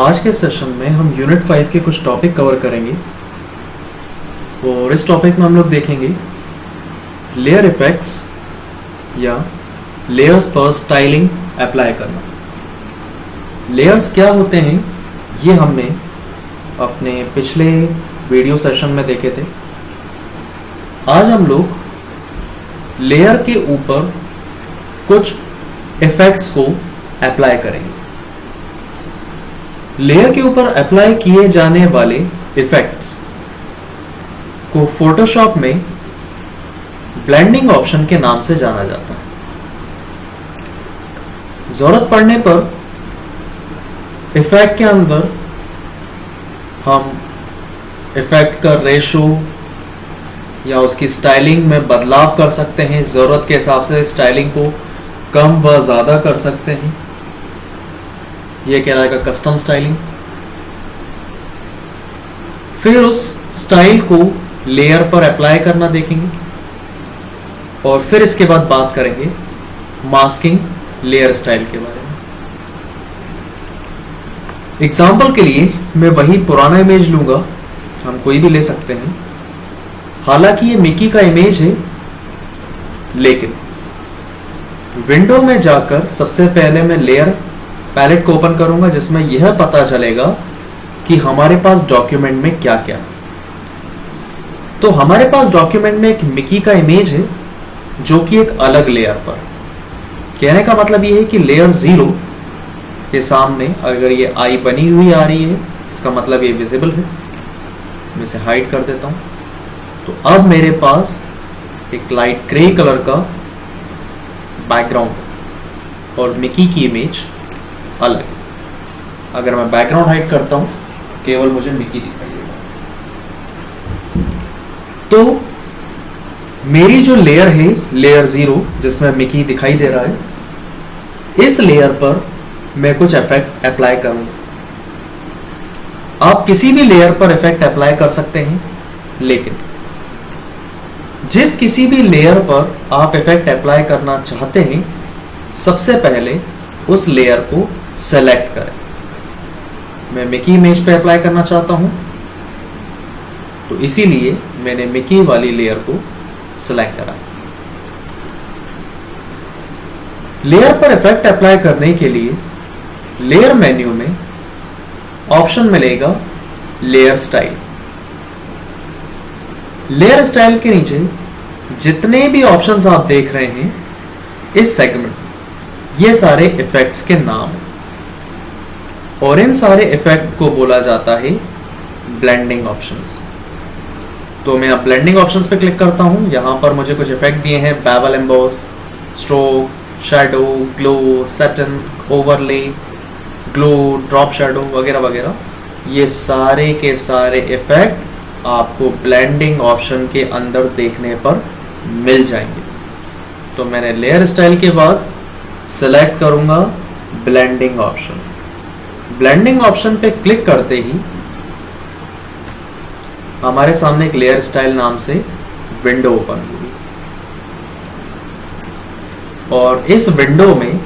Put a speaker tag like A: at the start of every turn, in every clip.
A: आज के सेशन में हम यूनिट 5 के कुछ टॉपिक कवर करेंगे और इस टॉपिक में हम लोग देखेंगे लेयर इफेक्ट्स या लेयर्स पर स्टाइलिंग अप्लाई करना। लेयर्स क्या होते हैं ये हमने अपने पिछले वीडियो सेशन में देखे थे। आज हम लोग लेयर के ऊपर कुछ इफेक्ट्स को अप्लाई करेंगे। लेयर के ऊपर अप्लाई किए जाने वाले इफेक्ट्स को फोटोशॉप में ब्लेंडिंग ऑप्शन के नाम से जाना जाता है। जरूरत पड़ने पर इफेक्ट के अंदर हम इफेक्ट का रेशो या उसकी स्टाइलिंग में बदलाव कर सकते हैं। जरूरत के हिसाब से स्टाइलिंग को कम व ज्यादा कर सकते हैं। यह कहलाएगा कस्टम स्टाइलिंग। फिर उस स्टाइल को लेयर पर अप्लाई करना देखेंगे और फिर इसके बाद बात करेंगे मास्किंग लेयर स्टाइल के बारे में। एग्जाम्पल के लिए मैं वही पुराना इमेज लूंगा, हम कोई भी ले सकते हैं। हालांकि ये मिकी का इमेज है, लेकिन विंडो में जाकर सबसे पहले मैं लेयर पैलेट को ओपन करूंगा जिसमें यह पता चलेगा कि हमारे पास डॉक्यूमेंट में क्या क्या है। तो हमारे पास डॉक्यूमेंट में एक मिकी का इमेज है जो कि एक अलग लेयर पर। कहने का मतलब यह है कि लेयर 0 के सामने अगर ये आई बनी हुई आ रही है, इसका मतलब ये विजिबल है। मैं इसे हाइड कर देता हूं। तो अब मेरे पास एक लाइट ग्रे कलर का बैकग्राउंड और मिकी की इमेज अलग। अगर मैं बैकग्राउंड हाइड करता हूं केवल मुझे मिकी दिखाई देगा। तो मेरी जो लेयर है लेयर 0 जिसमें मिकी दिखाई दे रहा है, इस लेयर पर मैं कुछ इफेक्ट अप्लाई करूंगा। आप किसी भी लेयर पर इफेक्ट अप्लाई कर सकते हैं, लेकिन जिस किसी भी लेयर पर आप इफेक्ट अप्लाई करना चाहते हैं सबसे पहले उस लेयर को सेलेक्ट करें। मैं मिकी इमेज पे अप्लाई करना चाहता हूं, तो इसीलिए मैंने मिकी वाली लेयर को सिलेक्ट करा। लेयर पर इफेक्ट अप्लाई करने के लिए लेयर मेन्यू में ऑप्शन मिलेगा लेयर स्टाइल। लेयर स्टाइल के नीचे जितने भी ऑप्शंस आप देख रहे हैं इस सेगमेंट, ये सारे इफेक्ट्स के नाम हैं और इन सारे इफेक्ट को बोला जाता है ब्लेंडिंग ऑप्शंस। तो मैं अब ब्लेंडिंग ऑप्शंस पे क्लिक करता हूं। यहां पर मुझे कुछ इफेक्ट दिए हैं: bevel, emboss, stroke, shadow, glow, satin, overlay, glow, drop shadow वगैरह वगैरह। ये सारे के सारे इफेक्ट आपको ब्लेंडिंग ऑप्शन के अंदर देखने पर मिल जाएंगे। तो मैंने लेयर स्टाइल के बाद सेलेक्ट करूंगा ब्लेंडिंग ऑप्शन। ब्लेंडिंग ऑप्शन पे क्लिक करते ही हमारे सामने एक लेयर स्टाइल नाम से विंडो ओपन हुई और इस विंडो में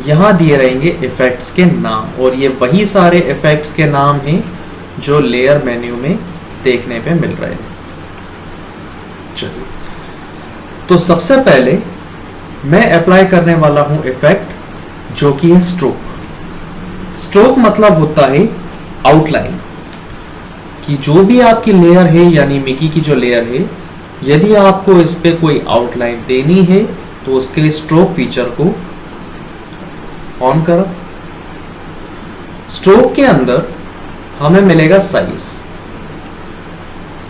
A: यहां दिए रहेंगे इफेक्ट्स के नाम और ये वही सारे इफेक्ट्स के नाम हैं जो लेयर मेन्यू में देखने पे मिल रहे थे। चलिए, तो सबसे पहले मैं अप्लाई करने वाला हूं इफेक्ट जो कि है स्ट्रोक। स्ट्रोक मतलब होता है आउटलाइन, कि जो भी आपकी लेयर है यानी मिकी की जो लेयर है, यदि आपको इस पे कोई आउटलाइन देनी है तो उसके लिए स्ट्रोक फीचर को ऑन करो। स्ट्रोक के अंदर हमें मिलेगा साइज।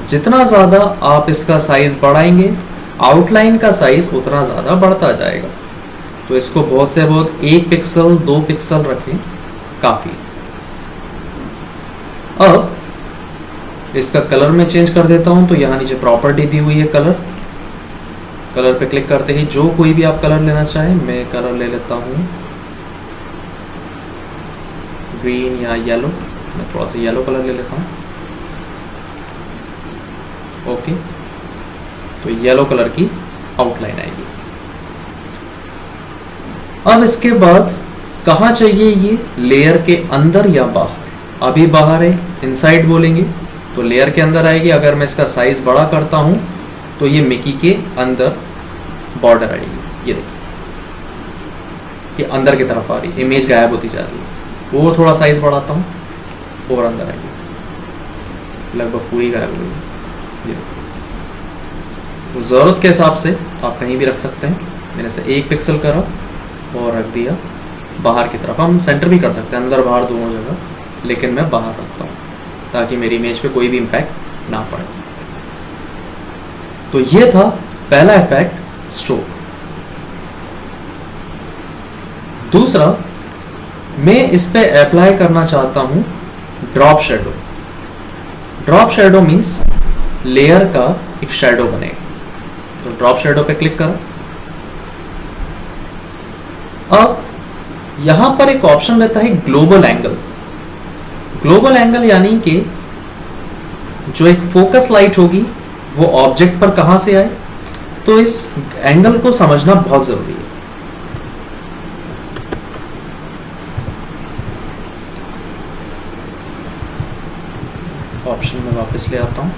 A: जितना ज्यादा आप इसका साइज बढ़ाएंगे, आउटलाइन का साइज उतना ज्यादा बढ़ता जाएगा। तो इसको बहुत से बहुत 1 पिक्सल 2 पिक्सल रखें, काफी। अब इसका कलर में चेंज कर देता हूं। तो यहां नीचे प्रॉपर्टी दी हुई है कलर। कलर पे क्लिक करते ही जो कोई भी आप कलर लेना चाहें, मैं कलर ले लेता हूं ग्रीन या येलो। मैं थोड़ा सा येलो कलर ले लेता हूं। ओके, तो येलो कलर की आउटलाइन आएगी। अब इसके बाद कहाँ चाहिए ये, लेयर के अंदर या बाहर? अभी बाहर है, इनसाइड बोलेंगे तो लेयर के अंदर आएगी। अगर मैं इसका साइज बड़ा करता हूं तो ये मिकी के अंदर बॉर्डर आएगी। ये देखिए कि अंदर की तरफ आ रही है, इमेज गायब होती जा रही है। और थोड़ा साइज बढ़ाता हूं और अंदर आएगी, लगभग पूरी गायब हो गई। ये देखो, जरूरत के हिसाब से आप कहीं भी रख सकते हैं। मैंने से 1 पिक्सल करा और रख दिया बाहर की तरफ। हम सेंटर भी कर सकते हैं, अंदर बाहर दोनों जगह, लेकिन मैं बाहर रखता हूं ताकि मेरी इमेज पे कोई भी इंपैक्ट ना पड़े। तो ये था पहला इफेक्ट, स्ट्रोक। दूसरा, मैं इस पे अप्लाई करना चाहता हूं drop shadow. Drop shadow means layer का एक शेडो बनेगा। तो ड्रॉप शेडो पे क्लिक करो। अब यहां पर एक ऑप्शन रहता है ग्लोबल एंगल। ग्लोबल एंगल यानी कि जो एक फोकस लाइट होगी वो ऑब्जेक्ट पर कहां से आए, तो इस एंगल को समझना बहुत जरूरी है। ऑप्शन में वापस ले आता हूं,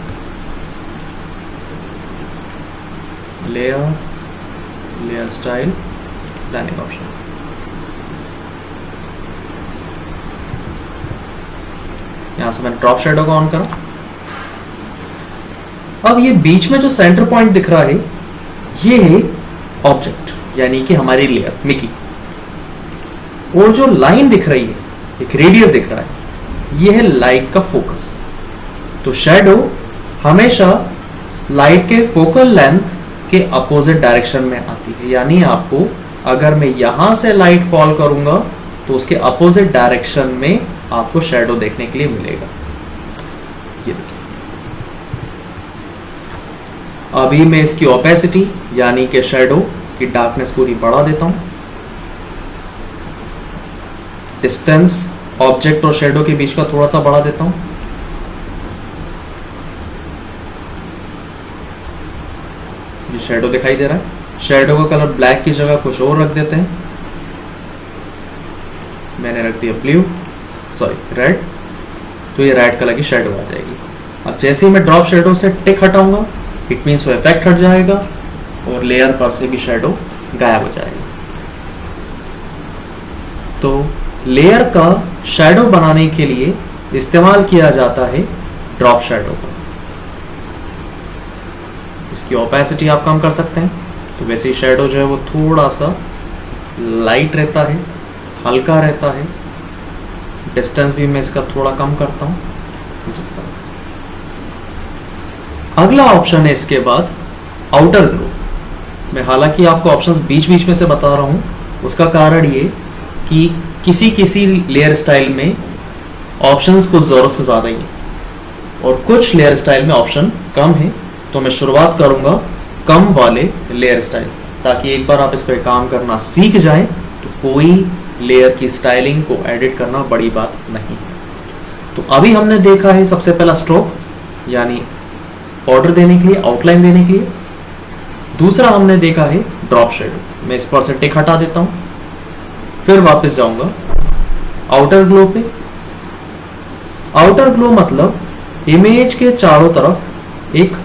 A: layer, layer style, planning option. यहां से मैंने ड्रॉप शेडो को ऑन करा। अब ये बीच में जो सेंटर पॉइंट दिख रहा है ये है ऑब्जेक्ट, यानी कि हमारी लेयर मिकी। और जो लाइन दिख रही है, एक रेडियस दिख रहा है, ये है लाइट का फोकस। तो शेडो हमेशा लाइट के फोकल लेंथ के अपोजिट डायरेक्शन में आती है। यानी आपको अगर मैं यहां से लाइट फॉल करूंगा तो उसके अपोजिट डायरेक्शन में आपको शेडो देखने के लिए मिलेगा। ये देखिए, अभी मैं इसकी ओपेसिटी यानी कि शेडो की डार्कनेस पूरी बढ़ा देता हूं। डिस्टेंस ऑब्जेक्ट और शेडो के बीच का थोड़ा सा बढ़ा देता हूं। ये शेडो दिखाई दे रहा है। शेडो का कलर ब्लैक की जगह कुछ और रख देते हैं। मैंने रख दिया ब्लू, सॉरी रेड, तो ये रेड कलर की शेडो आ जाएगी। अब जैसे ही मैं ड्रॉप शेडो से टिक हटाऊंगा, इट मीन्स वो इफेक्ट हट जाएगा और लेयर पर से भी शेडो गायब हो जाएगी। तो लेयर का शेडो बनाने के लिए इस्तेमाल किया जाता है ड्रॉप शेडो का। इसकी ओपेसिटी आप कम कर सकते हैं, तो वैसे ही शेडो जो है वो थोड़ा सा लाइट रहता है, हल्का रहता है। डिस्टेंस भी मैं इसका थोड़ा कम करता हूं कुछ इस तरह से। अगला ऑप्शन है इसके बाद आउटर ग्लो। मैं हालांकि आपको ऑप्शंस बीच बीच में से बता रहा हूं, उसका कारण ये कि किसी किसी लेयर स्टाइल में ऑप्शंस कुछ जरूरत से ज्यादा ही है और कुछ लेयर स्टाइल में ऑप्शन कम है। तो मैं शुरुआत करूंगा कम वाले लेयर स्टाइल से, ताकि एक बार आप इस पर काम करना सीख जाएं तो कोई लेयर की स्टाइलिंग को एडिट करना बड़ी बात नहीं है। तो अभी हमने देखा है सबसे पहला स्ट्रोक, यानी ऑर्डर देने के लिए, आउटलाइन देने के लिए। दूसरा हमने देखा है ड्रॉप शेडो। मैं इस पर से टिक हटा देता हूं, फिर वापस जाऊंगा आउटर ग्लो पे। आउटर ग्लो मतलब इमेज के चारों तरफ एक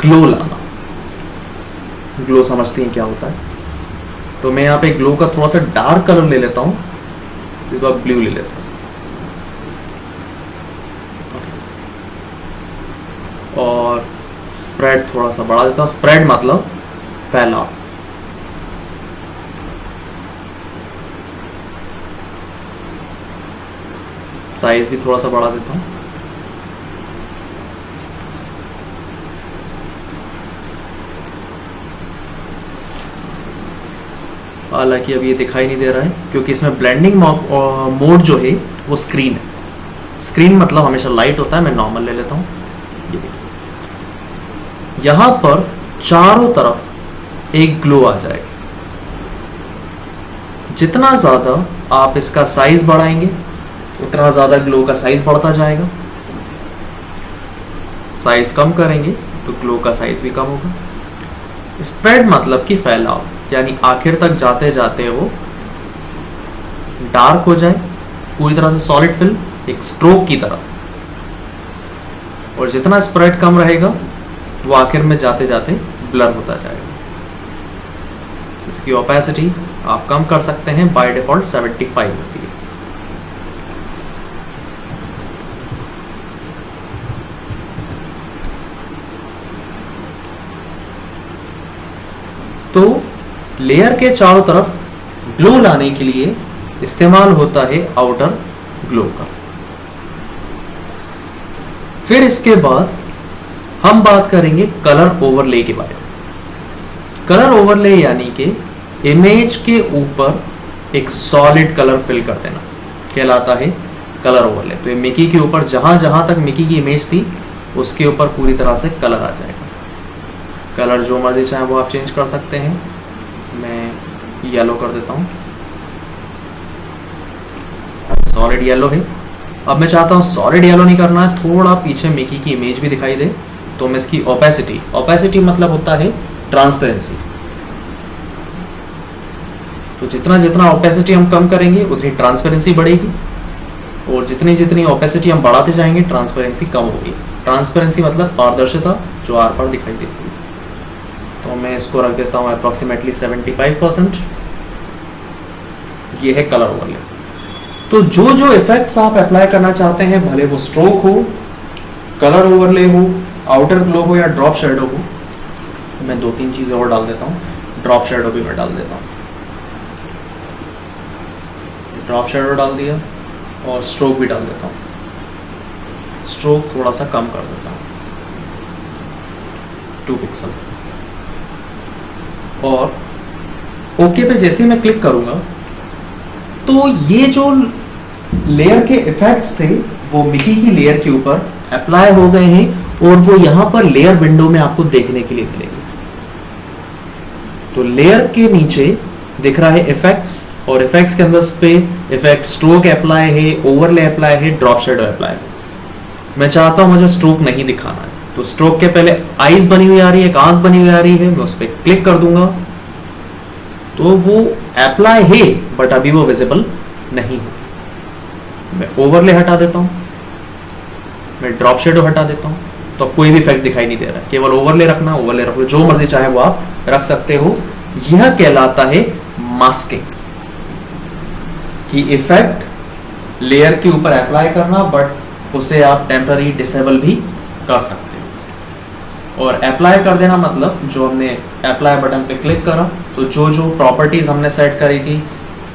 A: ग्लो लाना। ग्लो समझते हैं क्या होता है? तो मैं यहां पे ग्लो का थोड़ा सा डार्क कलर ले लेता हूं, इस बार ब्लू ले लेता हूं और स्प्रेड थोड़ा सा बढ़ा देता हूं। स्प्रेड मतलब फैलाव। साइज भी थोड़ा सा बढ़ा देता हूं। हालांकि अब ये दिखाई नहीं दे रहा है क्योंकि इसमें ब्लेंडिंग मोड जो है वो स्क्रीन है। स्क्रीन मतलब हमेशा लाइट होता है। मैं नॉर्मल ले लेता हूं। ये देखिए, यहां पर चारों तरफ एक ग्लो आ जाएगा। जितना ज्यादा आप इसका साइज बढ़ाएंगे उतना ज्यादा ग्लो का साइज बढ़ता जाएगा। साइज कम करेंगे तो ग्लो का साइज भी कम होगा। स्प्रेड मतलब कि फैलाव, यानी आखिर तक जाते जाते वो डार्क हो जाए, पूरी तरह से सॉलिड फिल, एक स्ट्रोक की तरह। और जितना स्प्रेड कम रहेगा वो आखिर में जाते जाते ब्लर होता जाएगा। इसकी ओपेसिटी आप कम कर सकते हैं, बाय डिफॉल्ट 75 होती है। तो लेयर के चारों तरफ ग्लो लाने के लिए इस्तेमाल होता है आउटर ग्लो का। फिर इसके बाद हम बात करेंगे कलर ओवरले के बारे में। कलर ओवरले यानी कि इमेज के ऊपर एक सॉलिड कलर फिल कर देना कहलाता है कलर ओवरले। तो ये मिकी के ऊपर जहां जहां तक मिकी की इमेज थी उसके ऊपर पूरी तरह से कलर आ जाएगा। कलर जो मर्जी चाहे वो आप चेंज कर सकते हैं। मैं येलो कर देता हूं, सॉलिड येलो है। अब मैं चाहता हूं सॉलिड येलो नहीं करना है, थोड़ा पीछे मिकी की इमेज भी दिखाई दे, तो मैं इसकी ओपेसिटी मतलब होता है ट्रांसपेरेंसी। तो जितना जितना ओपेसिटी हम कम करेंगे उतनी ट्रांसपेरेंसी बढ़ेगी, और जितनी जितनी ओपेसिटी हम बढ़ाते जाएंगे ट्रांसपेरेंसी कम होगी। ट्रांसपेरेंसी मतलब पारदर्शिता जो आर पार दिखाई देती है। तो मैं इसको रख देता हूं अप्रोक्सीमेटली 75%। ये है कलर ओवरले। तो जो जो इफेक्ट्स आप अप्लाई करना चाहते हैं, भले वो स्ट्रोक हो, कलर ओवरले हो, आउटर ग्लो हो या ड्रॉप शेडो हो, तो मैं 2-3 चीजें और डाल देता हूं। ड्रॉप शेडो भी मैं डाल देता हूं। ड्रॉप शेडो डाल दिया और स्ट्रोक भी डाल देता हूं। स्ट्रोक थोड़ा सा कम कर देता हूं, 2 पिक्सल। और ओके पे जैसे मैं क्लिक करूंगा तो ये जो लेयर के इफेक्ट्स थे वो मिकी की लेयर के ऊपर अप्लाई हो गए हैं, और वो यहां पर लेयर विंडो में आपको देखने के लिए मिलेंगे। तो लेयर के नीचे दिख रहा है इफेक्ट्स, और इफेक्ट्स के अंदर पे इफेक्ट स्ट्रोक अप्लाई है, ओवरले अप्लाई है, ड्रॉप शेडो अप्लाई है। मैं चाहता हूं मुझे स्ट्रोक नहीं दिखाना है, तो स्ट्रोक के पहले आईज बनी हुई आ रही है, एक आंख बनी हुई आ रही है, मैं उस पर क्लिक कर दूंगा तो वो अप्लाई है, बट अभी वो विजिबल नहीं होगी। मैं ओवरले हटा देता हूं, मैं ड्रॉप शेडो हटा देता हूं, तो कोई भी इफेक्ट दिखाई नहीं दे रहा है। केवल ओवरले रखना, ओवरले रख लो, जो मर्जी चाहे वो आप रख सकते हो। यह कहलाता है मास्किंग, कि इफेक्ट लेयर के ऊपर अप्लाई करना, बट उसे आप टेम्पररी डिसेबल भी कर सकते हो। और अप्लाई कर देना मतलब जो हमने अप्लाई बटन पे क्लिक करा तो जो जो प्रॉपर्टीज हमने सेट करी थी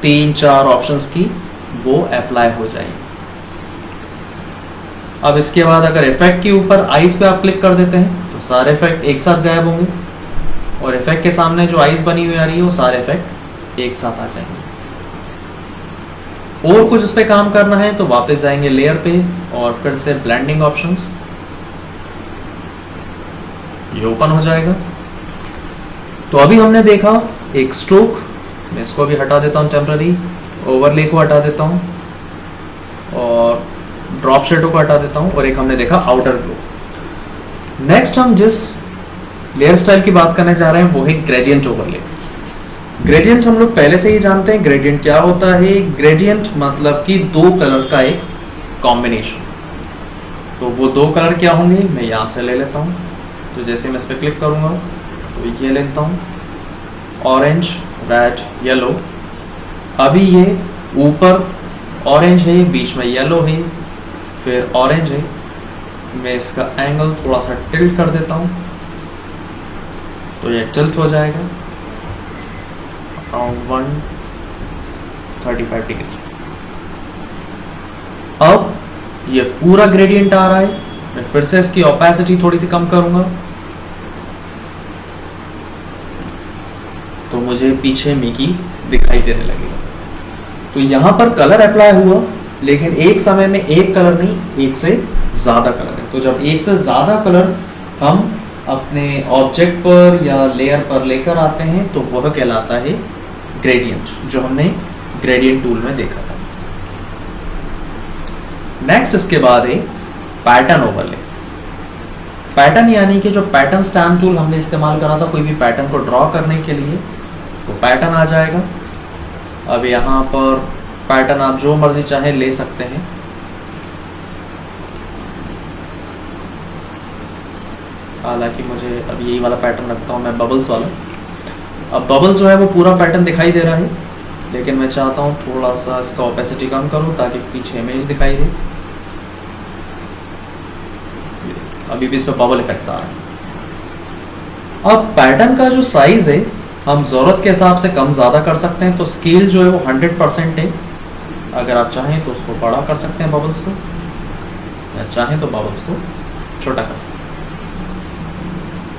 A: 3-4 ऑप्शंस की, वो अप्लाई हो जाएंगी। अब इसके बाद अगर इफेक्ट के ऊपर आईज पे आप क्लिक कर देते हैं तो सारे इफेक्ट एक साथ गायब होंगे, और इफेक्ट के सामने जो आईज बनी हुई आ रही है वो सारे इफेक्ट एक साथ आ जाएंगे। और कुछ उस पर काम करना है तो वापस जाएंगे लेयर पे और फिर से ब्लेंडिंग ऑप्शंस, ये ओपन हो जाएगा। तो अभी हमने देखा एक स्ट्रोक, मैं इसको भी हटा देता हूं टेम्पररी, ओवरले को हटा देता हूं और ड्रॉप शेडो को हटा देता हूं, और एक हमने देखा आउटर ग्लो। नेक्स्ट हम जिस लेयर स्टाइल की बात करने जा रहे हैं वो है ग्रेडियंट ओवरले। ग्रेडियंट हम लोग पहले से ही जानते हैं ग्रेडियंट क्या होता है। ग्रेडियंट मतलब कि 2 कलर का एक कॉम्बिनेशन। तो वो 2 कलर क्या होंगे, मैं यहां से ले लेता हूं। तो जैसे मैं इस पर क्लिक करूंगा तो ये लेता हूं, ऑरेंज, रेड, येलो। अभी ये ऊपर ऑरेंज है, बीच में येलो है, फिर ऑरेंज है। मैं इसका एंगल थोड़ा सा टिल्ट कर देता हूं तो ये टिल्ट हो जाएगा अराउंड 135 डिग्री। अब ये पूरा ग्रेडियंट आ रहा है। मैं फिर से इसकी ओपेसिटी थोड़ी सी कम करूंगा तो मुझे पीछे मिकी दिखाई देने लगेगा। तो यहां पर कलर अप्लाई हुआ, लेकिन एक समय में एक कलर नहीं, एक से ज्यादा कलर है। तो जब एक से ज्यादा कलर हम अपने ऑब्जेक्ट पर या लेयर पर लेकर आते हैं तो वह कहलाता है ग्रेडियंट, जो हमने ग्रेडियंट टूल में देखा था। नेक्स्ट इसके बाद है पैटर्न ओवरले। पैटर्न यानी कि जो पैटर्न स्टैम्प टूल हमने इस्तेमाल करा था कोई भी पैटर्न को ड्रॉ करने के लिए, तो पैटर्न आ जाएगा। अब यहाँ पर पैटर्न आप जो मर्जी चाहे ले सकते हैं। हालांकि मुझे अब यही वाला पैटर्न रखता हूँ मैं, बबल्स वाला। अब बबल जो है वो पूरा पैटर्न दिखाई दे रहा है, लेकिन मैं चाहता हूँ थोड़ा सा इसका ओपेसिटी कम करूँ ताकि पीछे इमेज दिखाई दे। अभी भी इस पर बबल इफेक्ट्स आ रहे हैं। अब पैटर्न का जो साइज है हम जरूरत के हिसाब से कम ज्यादा कर सकते हैं। तो स्केल जो है वो 100% है। अगर आप चाहें तो उसको बड़ा कर सकते हैं बबल्स को, या चाहें तो बबल्स को छोटा कर सकते हैं।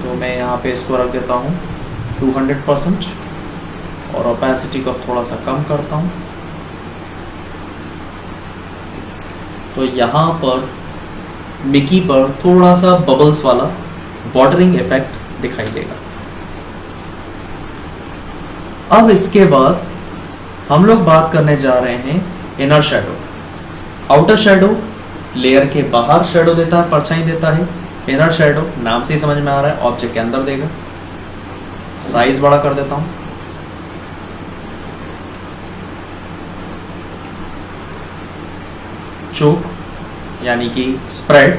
A: तो मैं यहाँ पे इसको रख देता हूँ 200% और ओपेसिटी को थोड़ा सा कम करता हूँ। तो यहाँ पर मिकी पर थोड़ा सा बबल्स वाला बॉर्डरिंग इफेक्ट दिखाई देगा। अब इसके बाद हम लोग बात करने जा रहे हैं inner shadow. Outer shadow layer के बाहर शेडो देता है, परछाई देता है। इनर शेडो नाम से ही समझ में आ रहा है ऑब्जेक्ट के अंदर देगा। साइज बड़ा कर देता हूं। चोक यानी कि स्प्रेड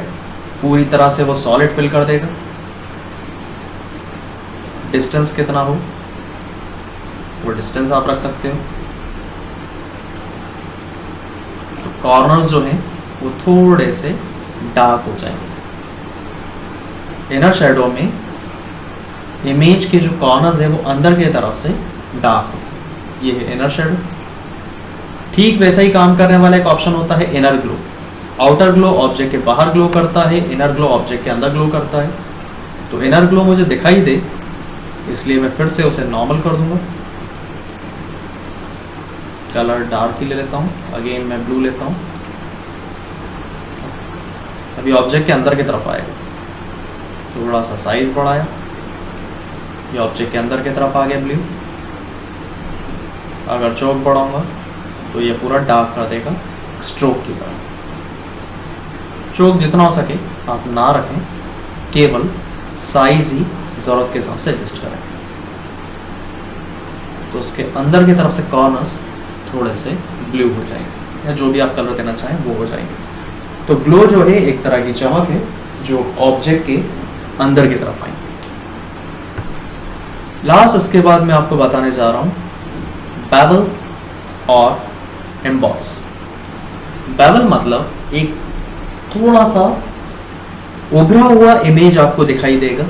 A: पूरी तरह से वो सॉलिड फिल कर देगा। डिस्टेंस कितना हो वो डिस्टेंस आप रख सकते हो। तो कॉर्नर्स जो हैं वो थोड़े से डार्क हो जाएंगे। इनर शेडो में इमेज के जो कॉर्नर्स है वो अंदर की तरफ से डार्क होते हैं। ये है इनर शेडो। ठीक वैसा ही काम करने वाला एक ऑप्शन होता है inner glow. Outer glow object के बाहर ग्लो करता है, इनर ग्लो ऑब्जेक्ट के अंदर ग्लो करता है। तो इनर ग्लो मुझे दिखाई दे इसलिए मैं फिर से उसे नॉर्मल कर दूंगा। कलर डार्क ही ले लेता हूं। अगेन मैं ब्लू लेता हूं। अभी ऑब्जेक्ट के अंदर की तरफ आएगा। थोड़ा सा साइज बढ़ाया, ये ऑब्जेक्ट के अंदर की तरफ आ गया ब्लू। अगर चौक बढ़ाऊंगा तो ये पूरा डार्क कर देगा स्ट्रोक की तरह। चौक जितना हो सके आप ना रखें, केवल साइज ही जरूरत के हिसाब से एडजस्ट करें। तो उसके अंदर की तरफ से कॉर्नर्स थोड़े से ब्लू हो जाएंगे, या जो भी आप कलर देना चाहें वो हो जाएंगे। तो ग्लो जो है एक तरह की चमक है जो ऑब्जेक्ट के अंदर की तरफ आएंगे। लास्ट इसके बाद मैं आपको बताने जा रहा हूं बेवल और एम्बॉस। बेवल मतलब एक थोड़ा सा उभरा हुआ इमेज आपको दिखाई देगा।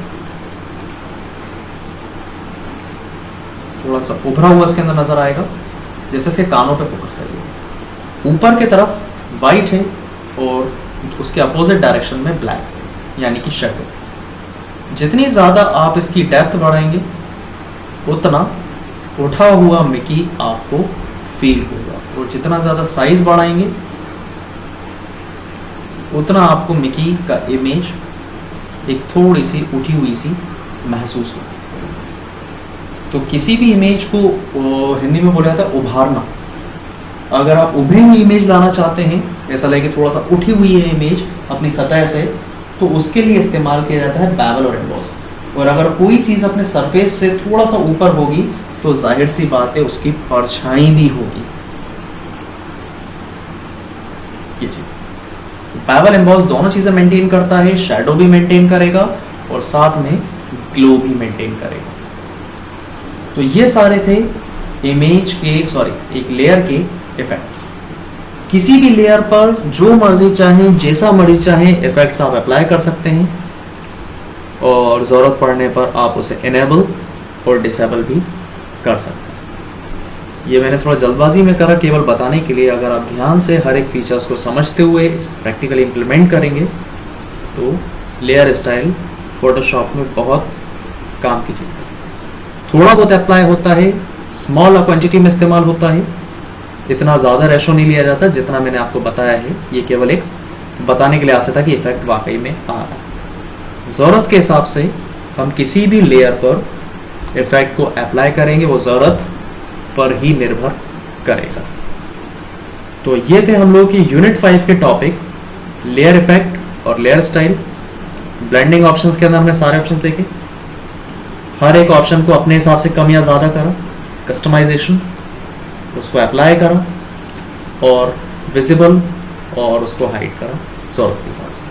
A: थोड़ा सा उभरा हुआ इसके अंदर नजर आएगा। जैसे इसके कानों पे फोकस करिए। ऊपर की तरफ वाइट है और उसके अपोजिट डायरेक्शन में ब्लैक है, यानी कि शेडो। जितनी ज्यादा आप इसकी डेप्थ बढ़ाएंगे उतना उठा हुआ मिकी आपको फील होगा, और जितना ज्यादा साइज बढ़ाएंगे उतना आपको मिकी का इमेज एक थोड़ी सी उठी हुई सी महसूस होगी। तो किसी भी इमेज को हिंदी में बोला जाता है उभारना। अगर आप उभरी हुई इमेज लाना चाहते हैं, ऐसा लगे थोड़ा सा उठी हुई है इमेज अपनी सतह से, तो उसके लिए इस्तेमाल किया जाता है बेवल और एम्बॉस। और अगर कोई चीज अपने सरफेस से थोड़ा सा ऊपर होगी तो जाहिर सी बात है उसकी परछाई भी होगी। ये चीज बेवल एम्बॉस दोनों चीजें मेंटेन करता है। शैडो भी मेंटेन करेगा और साथ में ग्लो भी मेंटेन करेगा। तो ये सारे थे इमेज के एक लेयर के इफेक्ट्स। किसी भी लेयर पर जो मर्जी चाहे, जैसा मर्जी चाहे इफेक्ट्स आप अप्लाई कर सकते हैं, और जरूरत पड़ने पर आप उसे इनेबल और डिसेबल भी कर सकते हैं। ये मैंने थोड़ा जल्दबाजी में करा केवल बताने के लिए। अगर आप ध्यान से हर एक फीचर्स को समझते हुए प्रैक्टिकली इंप्लीमेंट करेंगे तो लेयर स्टाइल फोटोशॉप में बहुत काम की चीज है। थोड़ा बहुत अप्लाई होता है, स्मॉल क्वांटिटी में इस्तेमाल होता है, इतना ज़्यादा रेशो नहीं लिया जाता जितना मैंने आपको बताया है। ये केवल एक बताने के लिए आया था कि इफेक्ट वाकई में आ रहा है। ज़रूरत के हिसाब से हम किसी भी लेयर पर इफेक्ट को अप्लाई करेंगे, वो ज़रूरत पर ही निर्भर करेगा। तो ये थे हम लोग की यूनिट 5 के टॉपिक, लेयर इफेक्ट और लेयर स्टाइल। ब्लेंडिंग ऑप्शंस के अंदर हमने सारे ऑप्शंस देखे। हर एक ऑप्शन को अपने हिसाब से कम या ज़्यादा करा, कस्टमाइजेशन उसको अप्लाई करा। और विजिबल और उसको हाइड करा जरूरत के हिसाब से।